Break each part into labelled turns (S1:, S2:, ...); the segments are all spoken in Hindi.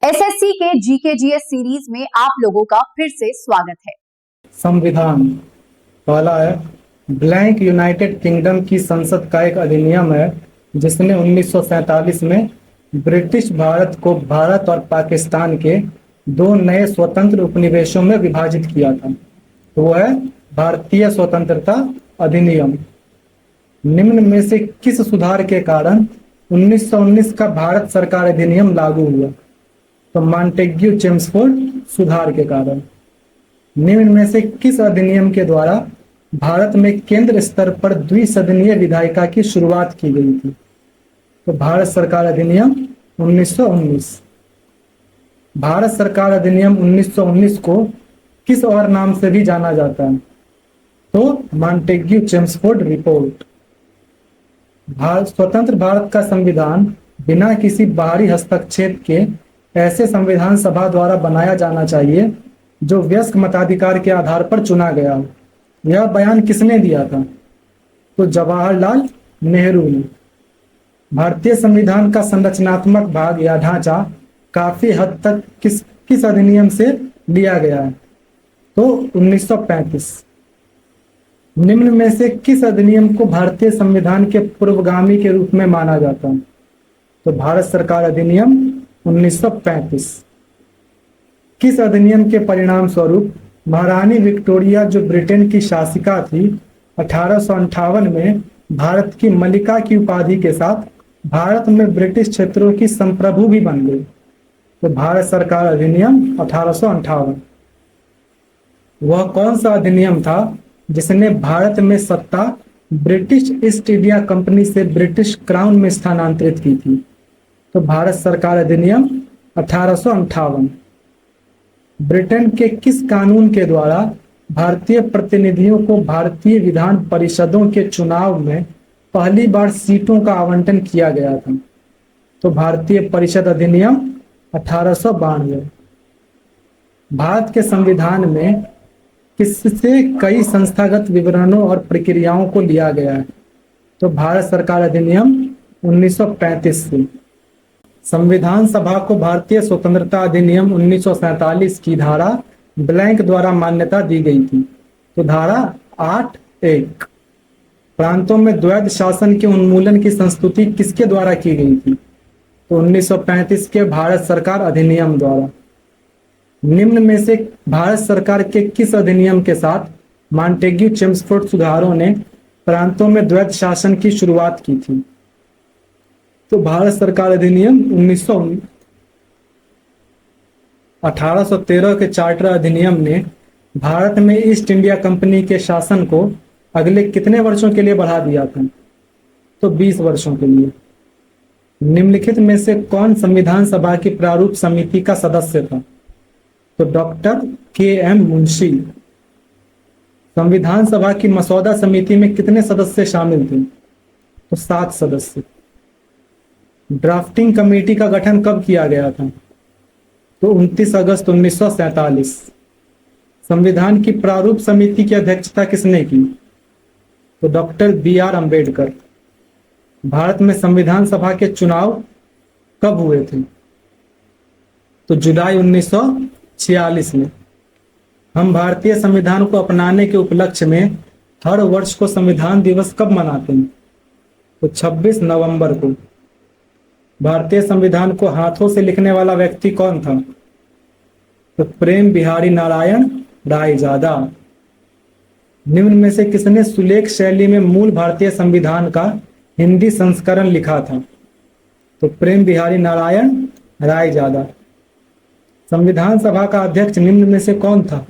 S1: एसएससी के जीके जीएस सीरीज में आप लोगों का फिर से स्वागत है।
S2: संविधान पहला है, ब्लैंक यूनाइटेड किंगडम की संसद का एक अधिनियम है जिसने 1947 में ब्रिटिश भारत को भारत और पाकिस्तान के दो नए स्वतंत्र उपनिवेशों में विभाजित किया था। तो वो है भारतीय स्वतंत्रता अधिनियम। निम्न में से किस सुधार के कारण 1919 का भारत सरकार अधिनियम लागू हुआ? तो मॉन्टेग्यू चेम्सफोर्ड सुधार के कारण। निम्न में से किस अधिनियम के द्वारा भारत में केंद्र स्तर पर द्विसदनीय विधायिका की शुरुआत की गई थी? तो भारत सरकार अधिनियम 1919। भारत सरकार अधिनियम 1919 को किस और नाम से भी जाना जाता है? तो मॉन्टेग्यू चेम्सफोर्ड रिपोर्ट। स्वतंत्र भारत का संविधान बिना किसी बाहरी हस्तक्षेप के ऐसे संविधान सभा द्वारा बनाया जाना चाहिए जो वयस्क मताधिकार के आधार पर चुना गया हो। यह बयान किसने दिया था? तो जवाहरलाल नेहरू ने। भारतीय संविधान का संरचनात्मक भाग या ढांचा काफी हद तक किस अधिनियम से लिया गया है? तो 1935। निम्न में से किस अधिनियम को भारतीय संविधान के पूर्वगामी के रूप में माना जाता है? तो भारत सरकार अधिनियम 1935। किस अधिनियम के परिणाम स्वरूप महारानी विक्टोरिया जो ब्रिटेन की शासिका थी 1858 में भारत की मलिका की उपाधि के साथ भारत में ब्रिटिश क्षेत्रों की संप्रभु भी बन गई? तो भारत सरकार अधिनियम 1858। वह कौन सा अधिनियम था जिसने भारत में सत्ता ब्रिटिश ईस्ट इंडिया कंपनी से ब्रिटिश क्राउन में स्थानांतरित की थी? तो भारत सरकार अधिनियम 1858। ब्रिटेन के किस कानून के द्वारा भारतीय प्रतिनिधियों को भारतीय विधान परिषदों के चुनाव में पहली बार सीटों का आवंटन किया गया था? तो भारतीय परिषद अधिनियम 1892। भारत के संविधान में किससे कई संस्थागत विवरणों और प्रक्रियाओं को लिया गया है? तो भारत सरकार अधिनियम 1935 से। संविधान सभा को भारतीय स्वतंत्रता अधिनियम 1947 की धारा ब्लैंक द्वारा मान्यता दी गई थी। तो धारा 8(1) प्रांतों में द्वैध शासन के उन्मूलन की संस्तुति किसके द्वारा की गई थी? तो 1935 के भारत सरकार अधिनियम द्वारा। निम्न में से भारत सरकार के किस अधिनियम के साथ मॉन्टेग्यू चेम्सफोर्ड सुधारों ने प्रांतों में द्वैध शासन की शुरुआत की थी? तो भारत सरकार अधिनियम 1813 के चार्टर अधिनियम ने भारत में ईस्ट इंडिया कंपनी के शासन को अगले कितने वर्षों के लिए बढ़ा दिया था? तो 20 वर्षों के लिए। निम्नलिखित में से कौन संविधान सभा की प्रारूप समिति का सदस्य था? तो डॉक्टर के.एम. मुंशी। संविधान सभा की मसौदा समिति में कितने सदस्य शामिल थे? तो 7 सदस्य। ड्राफ्टिंग कमेटी का गठन कब किया गया था? तो 29 अगस्त 1947। संविधान की प्रारूप समिति की अध्यक्षता किसने की? तो डॉक्टर बी.आर. अम्बेडकर। भारत में संविधान सभा के चुनाव कब हुए थे? तो जुलाई 1946 में। हम भारतीय संविधान को अपनाने के उपलक्ष्य में हर वर्ष को संविधान दिवस कब मनाते हैं? तो 26 नवंबर को। भारतीय संविधान को हाथों से लिखने वाला व्यक्ति कौन था? तो प्रेम बिहारी नारायण रायजादा। निम्न में से किसने सुलेख शैली में मूल भारतीय संविधान का हिंदी संस्करण लिखा था? तो प्रेम बिहारी नारायण रायजादा। संविधान सभा का अध्यक्ष निम्न में से कौन था?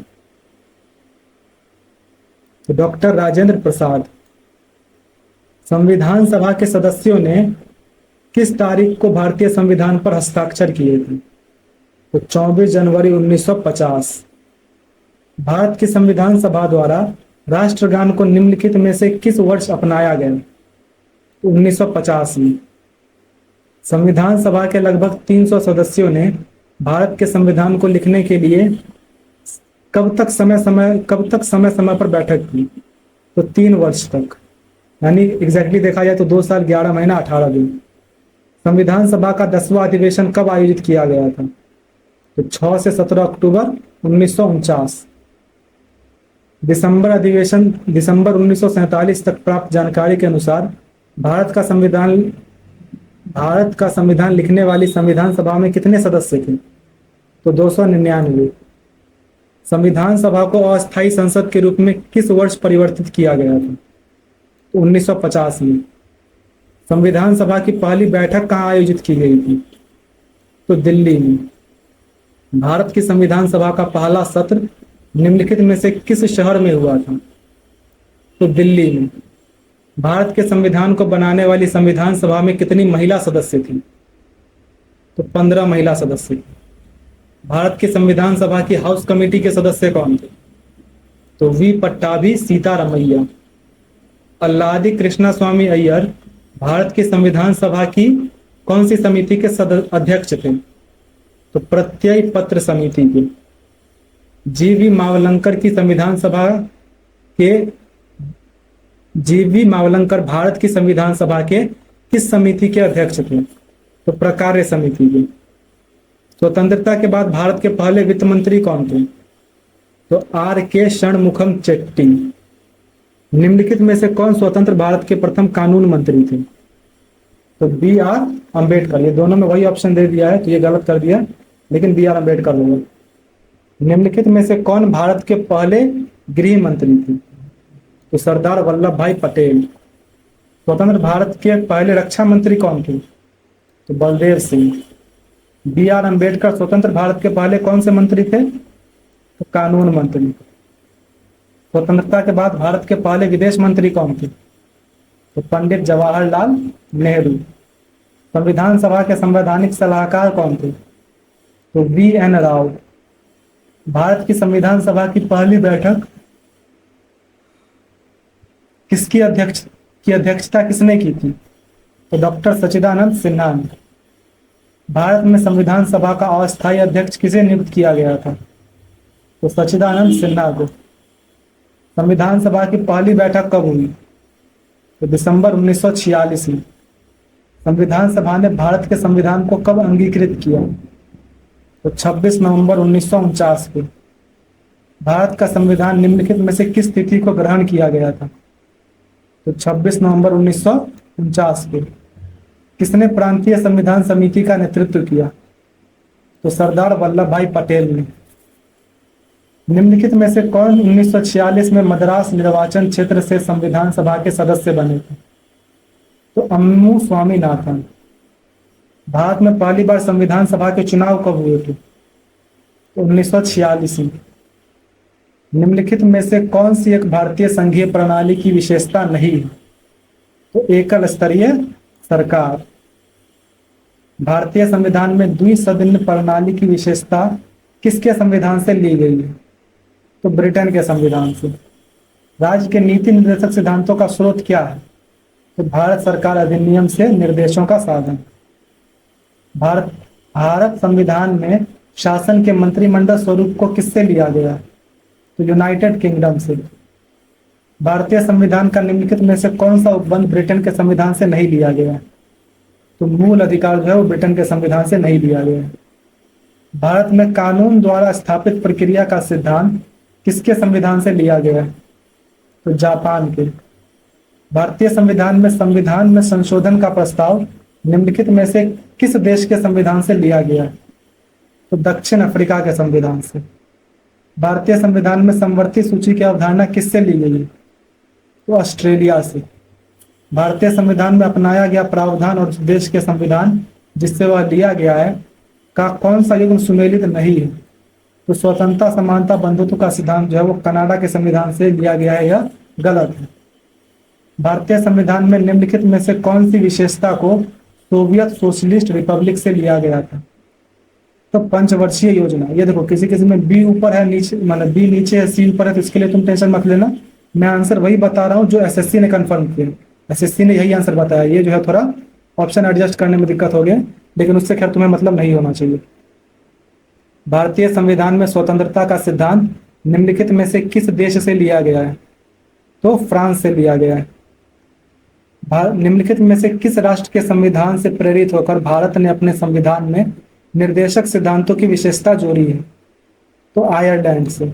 S2: तो डॉक्टर राजेंद्र प्रसाद। संविधान सभा के सदस्यों ने किस तारीख को भारतीय संविधान पर हस्ताक्षर किए थे? तो 24 जनवरी 1950। भारत की संविधान सभा द्वारा राष्ट्रगान को निम्नलिखित में से किस वर्ष अपनाया गया? तो 1950 में। संविधान सभा के लगभग 300 सदस्यों ने भारत के संविधान को लिखने के लिए कब तक समय समय पर बैठक की? तो 3 वर्ष तक, यानी एग्जैक्टली देखा जाए तो 2 साल 11 महीना 18 दिन। संविधान सभा का 10वां अधिवेशन कब आयोजित किया गया था? तो 6 से 17 अक्टूबर 1949। दिसंबर 1947 तक प्राप्त जानकारी के अनुसार भारत का संविधान लिखने वाली संविधान सभा में कितने सदस्य थे? तो 299। संविधान सभा को अस्थायी संसद के रूप में किस वर्ष परिवर्तित किया गया था? तो 1950 में। संविधान सभा की पहली बैठक कहाँ आयोजित की गई थी? तो दिल्ली में। भारत की संविधान सभा का पहला सत्र निम्नलिखित में से किस शहर में हुआ था? तो दिल्ली में। भारत के संविधान को बनाने वाली संविधान सभा में कितनी महिला सदस्य थी? तो 15 महिला सदस्य। भारत की संविधान सभा की हाउस कमेटी के सदस्य कौन थे? तो वी पट्टाभी सीतारमैया। अल्लादी कृष्णा स्वामी अय्यर भारत की संविधान सभा की कौन सी समिति के अध्यक्ष थे? तो प्रत्यय पत्र समिति के। जीवी मावलंकर की संविधान सभा के जीवी मावलंकर भारत की संविधान सभा के किस समिति के अध्यक्ष थे? तो प्रकार्य समिति के। स्वतंत्रता के बाद भारत के पहले वित्त मंत्री कौन थे? तो R.K. षणमुखम चेट्टी। निम्नलिखित में से कौन स्वतंत्र भारत के प्रथम कानून मंत्री थे? तो B.R. अम्बेडकर। ये दोनों में वही ऑप्शन दे दिया है, तो ये गलत कर दिया, लेकिन B.R. अम्बेडकर होगा। निम्नलिखित में से कौन भारत के पहले गृह मंत्री थे? तो सरदार वल्लभ भाई पटेल। स्वतंत्र भारत के पहले रक्षा मंत्री कौन थे? तो बलदेव सिंह। B.R. अम्बेडकर स्वतंत्र भारत के पहले कौन से मंत्री थे? तो कानून मंत्री। स्वतंत्रता के बाद भारत के पहले विदेश मंत्री कौन थे? तो पंडित जवाहरलाल नेहरू। संविधान सभा के संवैधानिक सलाहकार कौन थे? तो V.N. राव। भारत की संविधान सभा की पहली बैठक किसकी अध्यक्षता किसने की थी? तो डॉक्टर सच्चिदानंद सिन्हा ने। भारत में संविधान सभा का अस्थायी अध्यक्ष किसे नियुक्त किया गया था? तो सच्चिदानंद सिन्हा को। संविधान सभा की पहली बैठक कब हुई? तो दिसंबर 1946 में। संविधान सभा ने भारत के संविधान को कब अंगीकृत किया? तो 26 नवंबर 1949 को। भारत का संविधान निम्नलिखित में से किस तिथि को ग्रहण किया गया था? तो 26 नवंबर 1949 को। किसने प्रांतीय संविधान समिति का नेतृत्व किया? तो सरदार वल्लभ भाई पटेल ने। निम्नलिखित में से कौन 1946 में मद्रास निर्वाचन क्षेत्र से संविधान सभा के सदस्य बने थे? तो अम्मू स्वामीनाथन। भारत में पहली बार संविधान सभा के चुनाव कब हुए थे? तो 1946 में। निम्नलिखित में से कौन सी एक भारतीय संघीय प्रणाली की विशेषता नहीं है? तो एकल स्तरीय सरकार। भारतीय संविधान में द्विसदन प्रणाली की विशेषता किसके संविधान से ली गई है? तो ब्रिटेन के संविधान से। राज्य के नीति निर्देशक सिद्धांतों का स्रोत क्या है? तो भारत सरकार अधिनियम से निर्देशों का साधन। भारत संविधान में शासन के मंत्रिमंडल स्वरूप को किससे लिया गया? तो यूनाइटेड किंगडम से। भारतीय संविधान का निम्नलिखित में से कौन सा उपबंध ब्रिटेन के संविधान से नहीं लिया गया? तो मूल अधिकार जो है वो ब्रिटेन के संविधान से नहीं लिया गया। भारत में कानून द्वारा स्थापित प्रक्रिया का सिद्धांत किसके संविधान से लिया गया? तो जापान के। भारतीय संविधान में संशोधन का प्रस्ताव निम्नलिखित में से किस देश के संविधान से लिया गया? तो दक्षिण अफ्रीका के संविधान से। भारतीय संविधान में समवर्ती सूची की अवधारणा किससे ली गई है? तो ऑस्ट्रेलिया से। भारतीय संविधान में अपनाया गया प्रावधान और देश के संविधान जिससे वह लिया गया है का कौन सा युग्म सुमेलित नहीं है? तो स्वतंत्रता समानता बंधुत्व का सिद्धांत जो है वो कनाडा के संविधान से लिया गया है, यह गलत है। भारतीय संविधान में निम्नलिखित में से कौन सी विशेषता को सोवियत सोशलिस्ट रिपब्लिक से लिया गया था? तो पंचवर्षीय योजना। ये देखो किसी किसी में बी ऊपर है, नीचे मतलब बी नीचे है, सी ऊपर है, तो इसके लिए तुम टेंशन मत लेना। मैं आंसर वही बता रहा हूँ जो एसएससी ने कंफर्म किया। एसएससी ने यही आंसर बताया। ये जो है थोड़ा ऑप्शन एडजस्ट करने में दिक्कत हो गया, लेकिन उससे खैर तुम्हें मतलब नहीं होना चाहिए। भारतीय संविधान में स्वतंत्रता का सिद्धांत निम्नलिखित में से किस देश से लिया गया है? तो फ्रांस से लिया गया है। निम्नलिखित में से किस राष्ट्र के संविधान से प्रेरित होकर भारत ने अपने संविधान में निर्देशक सिद्धांतों की विशेषता जोड़ी है? तो आयरलैंड से।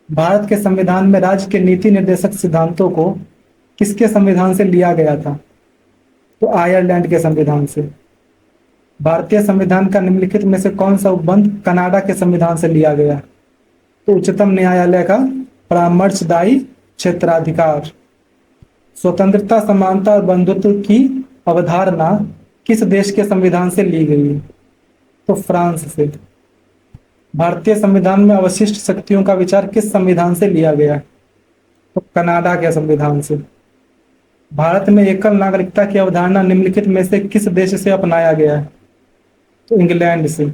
S2: भारत के संविधान में राज्य के नीति निर्देशक सिद्धांतों को किसके संविधान से लिया गया था? तो आयरलैंड के संविधान से। भारतीय संविधान का निम्नलिखित में से कौन सा उपबंध कनाडा के संविधान से लिया गया? तो उच्चतम न्यायालय का परामर्शदायी क्षेत्राधिकार। स्वतंत्रता, समानता और बंधुत्व की अवधारणा किस देश के संविधान से ली गई है? तो फ्रांस से। भारतीय संविधान में अवशिष्ट शक्तियों का विचार किस संविधान से लिया गया? तो कनाडा के संविधान से। भारत में एकल नागरिकता की अवधारणा निम्नलिखित में से किस देश से अपनाया गया है? तो इंग्लैंड से।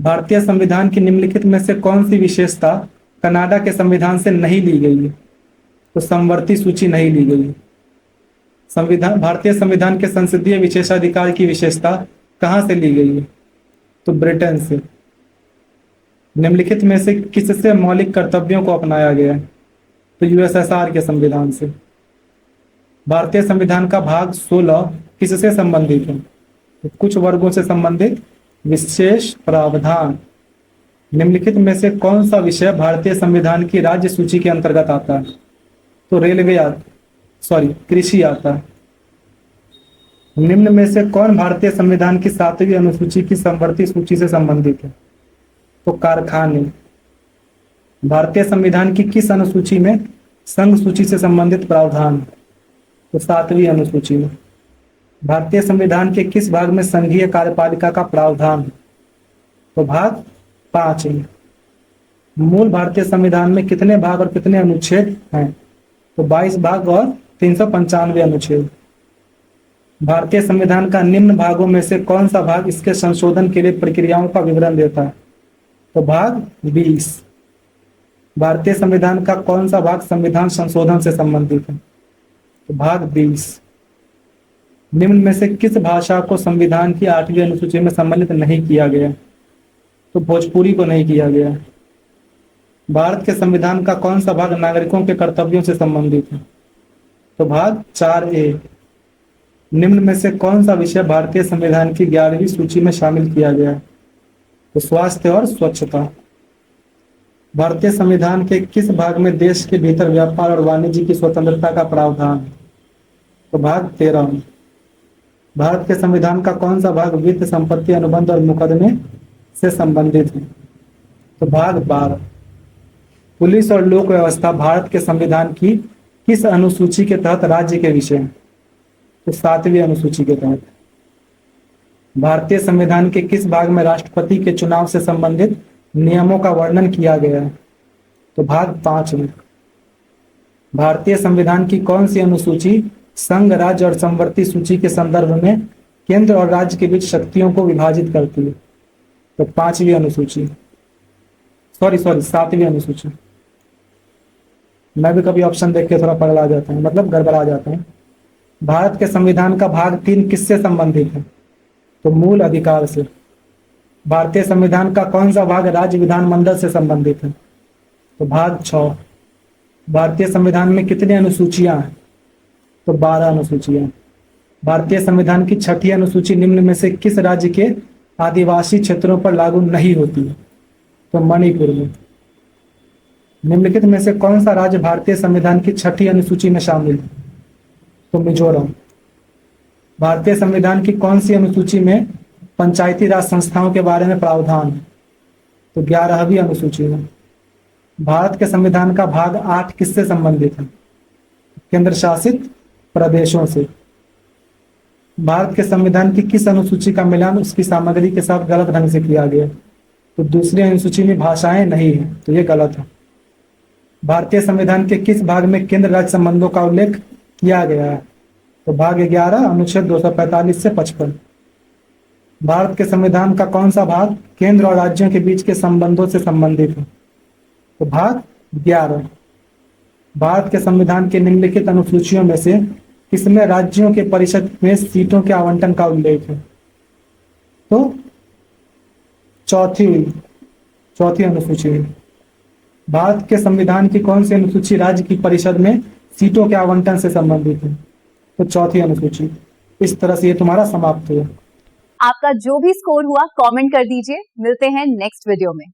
S2: भारतीय संविधान की निम्नलिखित में से कौन सी विशेषता कनाडा के संविधान से नहीं ली गई है? तो समवर्ती सूची नहीं ली गई। भारतीय संविधान के संसदीय विशेषाधिकार की विशेषता कहां से ली गई है? तो ब्रिटेन से। निम्नलिखित में से किससे मौलिक कर्तव्यों को अपनाया गया है? तो यूएसएसआर के संविधान से। भारतीय संविधान का भाग 16 किससे संबंधित है? तो कुछ वर्गों से संबंधित विशेष प्रावधान। निम्नलिखित में से कौन सा विषय भारतीय संविधान की राज्य सूची के अंतर्गत आता है? तो कृषि आता है। निम्न में से कौन भारतीय संविधान की 7वीं अनुसूची की समवर्ती सूची से संबंधित है? तो कारखाने। भारतीय संविधान की किस अनुसूची में संघ सूची से संबंधित प्रावधान? तो 7वीं अनुसूची में। भारतीय संविधान के किस भाग में संघीय कार्यपालिका का प्रावधान है? तो भाग 5 में। मूल भारतीय संविधान में कितने भाग और कितने अनुच्छेद हैं? तो 22 भाग और 395 अनुच्छेद। भारतीय संविधान का निम्न भागों में से कौन सा भाग इसके संशोधन के लिए प्रक्रियाओं का विवरण देता है? तो भाग 20। भारतीय संविधान का कौन सा भाग संविधान संशोधन से संबंधित है? तो भाग 20। निम्न में से किस भाषा को संविधान की 8वीं अनुसूची में सम्मिलित नहीं किया गया? तो भोजपुरी को नहीं किया गया। भारत के संविधान का कौन सा भाग नागरिकों के कर्तव्यों से संबंधित है? तो भाग 4A। निम्न में से कौन सा विषय भारतीय संविधान की 11वीं सूची में शामिल किया गया है? तो स्वास्थ्य और स्वच्छता। भारतीय संविधान के किस भाग में देश के भीतर व्यापार और वाणिज्य की स्वतंत्रता का प्रावधान है? तो भाग 13 में। भारत के संविधान का कौन सा भाग वित्त, संपत्ति, अनुबंध और मुकदमे से संबंधित है? तो भाग 12। पुलिस और लोक व्यवस्था भारत के संविधान की किस अनुसूची के तहत राज्य के विषय हैं? तो 7वीं अनुसूची के तहत। भारतीय संविधान के किस भाग में राष्ट्रपति के चुनाव से संबंधित नियमों का वर्णन किया गया है? तो भाग 5 में। भारतीय संविधान की कौन सी अनुसूची संघ, राज्य और समवर्ती सूची के संदर्भ में केंद्र और राज्य के बीच शक्तियों को विभाजित करती है? तो 5वीं अनुसूची। 7वीं अनुसूची। मैं भी कभी ऑप्शन देख के थोड़ा पगला जाता हूँ, मतलब गड़बड़ा जाता हूँ। भारत के संविधान का भाग 3 किससे संबंधित है? तो मूल अधिकार से। भारतीय संविधान का कौन सा भाग राज्य विधानमंडल से संबंधित है? तो भाग 6। भारतीय संविधान में कितनी अनुसूचियां हैं? तो 12 अनुसूचियां। भारतीय संविधान की 6ठी अनुसूची निम्न में से किस राज्य के आदिवासी क्षेत्रों पर लागू नहीं होती है? तो मणिपुर में। निम्नलिखित में से कौन सा राज्य भारतीय संविधान की 6ठी अनुसूची में शामिल है? तो मिजोरम। भारतीय संविधान की कौन सी अनुसूची में पंचायती राज संस्थाओं के बारे में प्रावधान है? तो 11वीं अनुसूची में। भारत के संविधान का भाग 8 किससे संबंधित है? केंद्र शासित प्रदेशों से। भारत के संविधान की किस अनुसूची का मिलान उसकी सामग्री के साथ गलत ढंग से किया गया? तो दूसरी अनुसूची में भाषाएं नहीं है, तो ये गलत है। भारतीय संविधान के किस भाग में केंद्र राज्य संबंधों का उल्लेख किया गया है? तो भाग 11 अनुच्छेद 245 से 55। भारत के संविधान का कौन सा भाग केंद्र और राज्यों के बीच के संबंधों से संबंधित है? तो भाग 11। भारत के संविधान के निम्नलिखित अनुसूचियों में से किसमें राज्यों के परिषद में सीटों के आवंटन का उल्लेख है? तो चौथी अनुसूची में। भारत के संविधान की कौन सी अनुसूची राज्य की परिषद में सीटों के आवंटन से संबंधित है? तो चौथी अनुसूची। इस तरह से ये तुम्हारा समाप्त हुआ।
S1: आपका जो भी स्कोर हुआ कमेंट कर दीजिए। मिलते हैं नेक्स्ट वीडियो में।